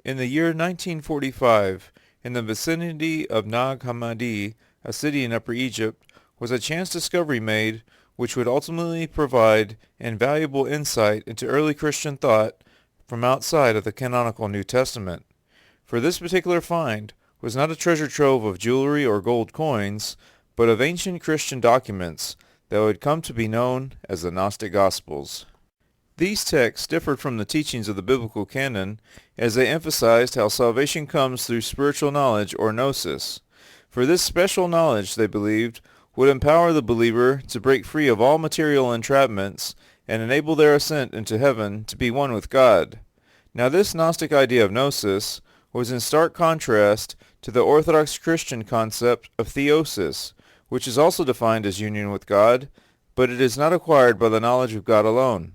In the year 1945, in the vicinity of Nag Hammadi, a city in Upper Egypt, was a chance discovery made which would ultimately provide invaluable insight into early Christian thought from outside of the canonical New Testament. For this particular find was not a treasure trove of jewelry or gold coins, but of ancient Christian documents that would come to be known as the Gnostic Gospels. These texts differed from the teachings of the biblical canon, as they emphasized how salvation comes through spiritual knowledge or Gnosis. For this special knowledge, they believed, would empower the believer to break free of all material entrapments and enable their ascent into heaven to be one with God. Now this Gnostic idea of Gnosis was in stark contrast to the Orthodox Christian concept of theosis, which is also defined as union with God, but it is not acquired by the knowledge of God alone.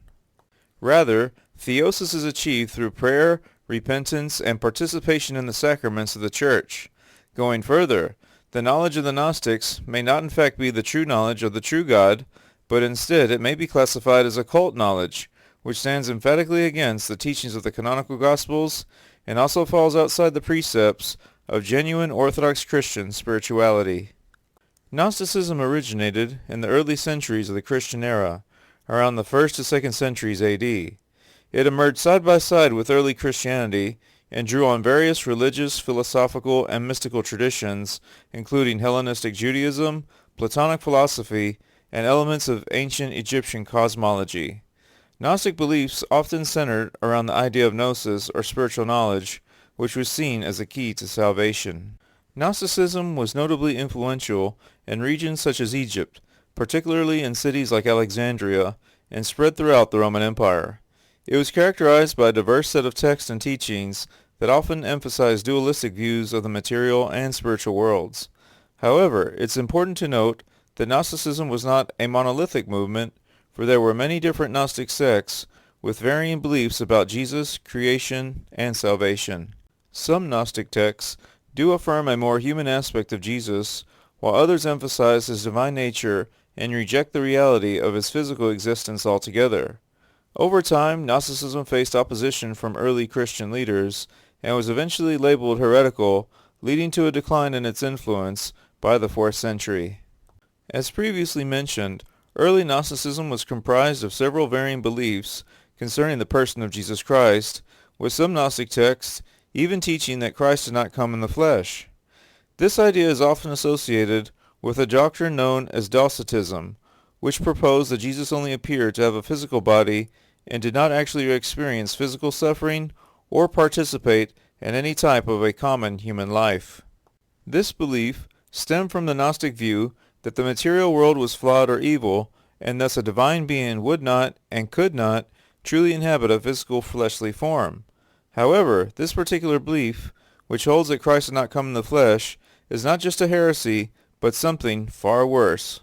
Rather, theosis is achieved through prayer, repentance, and participation in the sacraments of the Church. Going further, the knowledge of the Gnostics may not in fact be the true knowledge of the true God, but instead it may be classified as occult knowledge, which stands emphatically against the teachings of the canonical Gospels and also falls outside the precepts of genuine Orthodox Christian spirituality. Gnosticism originated in the early centuries of the Christian era, around the 1st to 2nd centuries AD. It emerged side by side with early Christianity and drew on various religious, philosophical, and mystical traditions, including Hellenistic Judaism, Platonic philosophy, and elements of ancient Egyptian cosmology. Gnostic beliefs often centered around the idea of gnosis or spiritual knowledge, which was seen as a key to salvation. Gnosticism was notably influential in regions such as Egypt, particularly in cities like Alexandria, and spread throughout the Roman Empire. It was characterized by a diverse set of texts and teachings that often emphasized dualistic views of the material and spiritual worlds. However, it's important to note that Gnosticism was not a monolithic movement, for there were many different Gnostic sects with varying beliefs about Jesus, creation, and salvation. Some Gnostic texts do affirm a more human aspect of Jesus, while others emphasize his divine nature and reject the reality of his physical existence altogether. Over time, Gnosticism faced opposition from early Christian leaders and was eventually labeled heretical, leading to a decline in its influence by the 4th century. As previously mentioned, early Gnosticism was comprised of several varying beliefs concerning the person of Jesus Christ, with some Gnostic texts even teaching that Christ did not come in the flesh. This idea is often associated with a doctrine known as Docetism, which proposed that Jesus only appeared to have a physical body and did not actually experience physical suffering or participate in any type of a common human life. This belief stemmed from the Gnostic view that the material world was flawed or evil, and thus a divine being would not and could not truly inhabit a physical fleshly form. However, this particular belief, which holds that Christ did not come in the flesh, is not just a heresy, but something far worse.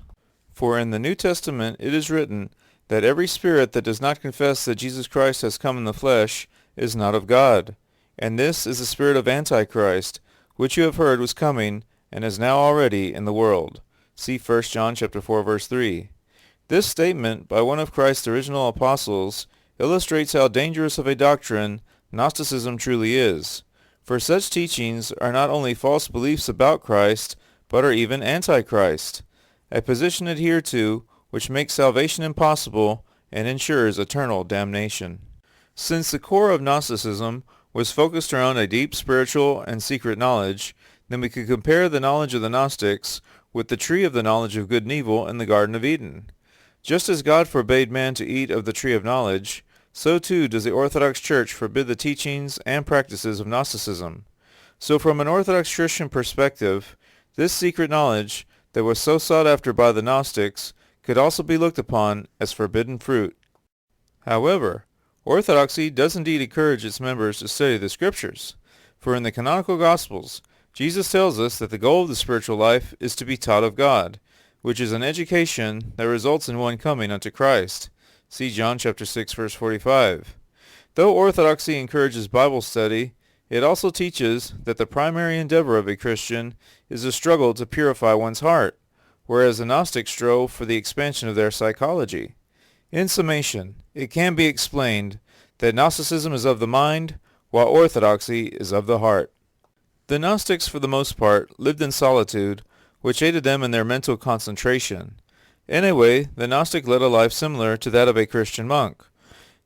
For in the New Testament it is written that every spirit that does not confess that Jesus Christ has come in the flesh is not of God, and this is the spirit of Antichrist, which you have heard was coming and is now already in the world. See 1 John chapter 4, verse 3. This statement by one of Christ's original apostles illustrates how dangerous of a doctrine Gnosticism truly is, for such teachings are not only false beliefs about Christ, but are even antichrist, a position adhered to which makes salvation impossible and ensures eternal damnation. Since the core of Gnosticism was focused around a deep spiritual and secret knowledge, then we could compare the knowledge of the Gnostics with the tree of the knowledge of good and evil in the Garden of Eden. Just as God forbade man to eat of the tree of knowledge, so too does the Orthodox Church forbid the teachings and practices of Gnosticism. So from an Orthodox Christian perspective, this secret knowledge that was so sought after by the Gnostics could also be looked upon as forbidden fruit. However, Orthodoxy does indeed encourage its members to study the Scriptures, for in the canonical Gospels, Jesus tells us that the goal of the spiritual life is to be taught of God, which is an education that results in one coming unto Christ. See John chapter 6, verse 45. Though Orthodoxy encourages Bible study, it also teaches that the primary endeavor of a Christian is a struggle to purify one's heart, whereas the Gnostics strove for the expansion of their psychology. In summation, it can be explained that Gnosticism is of the mind, while orthodoxy is of the heart. The Gnostics, for the most part, lived in solitude, which aided them in their mental concentration. In a way, the Gnostic led a life similar to that of a Christian monk.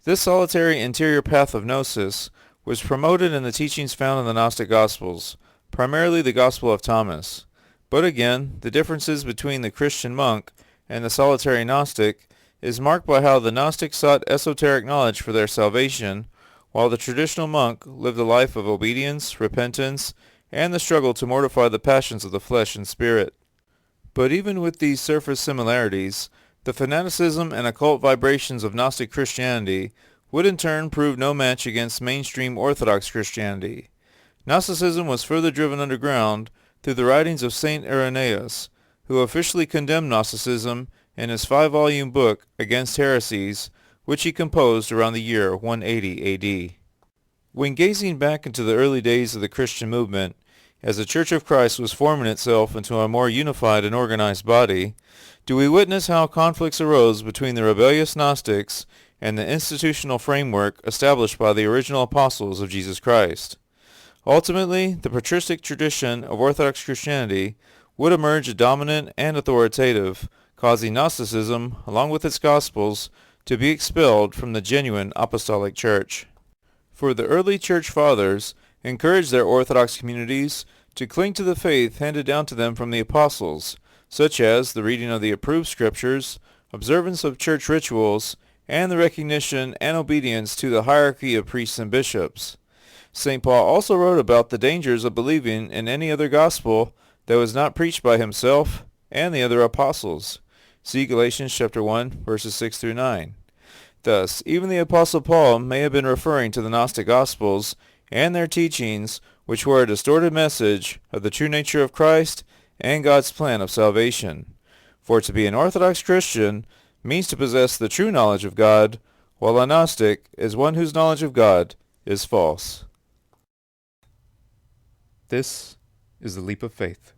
This solitary interior path of Gnosis was promoted in the teachings found in the Gnostic Gospels, primarily the Gospel of Thomas. But again, the differences between the Christian monk and the solitary Gnostic is marked by how the Gnostic sought esoteric knowledge for their salvation, while the traditional monk lived a life of obedience, repentance, and the struggle to mortify the passions of the flesh and spirit. But even with these surface similarities, the fanaticism and occult vibrations of Gnostic Christianity would in turn prove no match against mainstream Orthodox Christianity. Gnosticism was further driven underground through the writings of Saint Irenaeus, who officially condemned Gnosticism in his 5-volume book Against Heresies, which he composed around the year 180 A.D. When gazing back into the early days of the Christian movement, as the Church of Christ was forming itself into a more unified and organized body, do we witness how conflicts arose between the rebellious Gnostics and the institutional framework established by the original apostles of Jesus Christ. Ultimately, the patristic tradition of Orthodox Christianity would emerge dominant and authoritative, causing Gnosticism, along with its Gospels, to be expelled from the genuine apostolic church. For the early church fathers encouraged their Orthodox communities to cling to the faith handed down to them from the apostles, such as the reading of the approved scriptures, observance of church rituals, and the recognition and obedience to the hierarchy of priests and bishops. St. Paul also wrote about the dangers of believing in any other gospel that was not preached by himself and the other apostles. See Galatians chapter 1, verses 6 through 9. Thus, even the Apostle Paul may have been referring to the Gnostic Gospels and their teachings, which were a distorted message of the true nature of Christ and God's plan of salvation. For to be an Orthodox Christian means to possess the true knowledge of God, while a Gnostic is one whose knowledge of God is false. This is the Leap of Faith.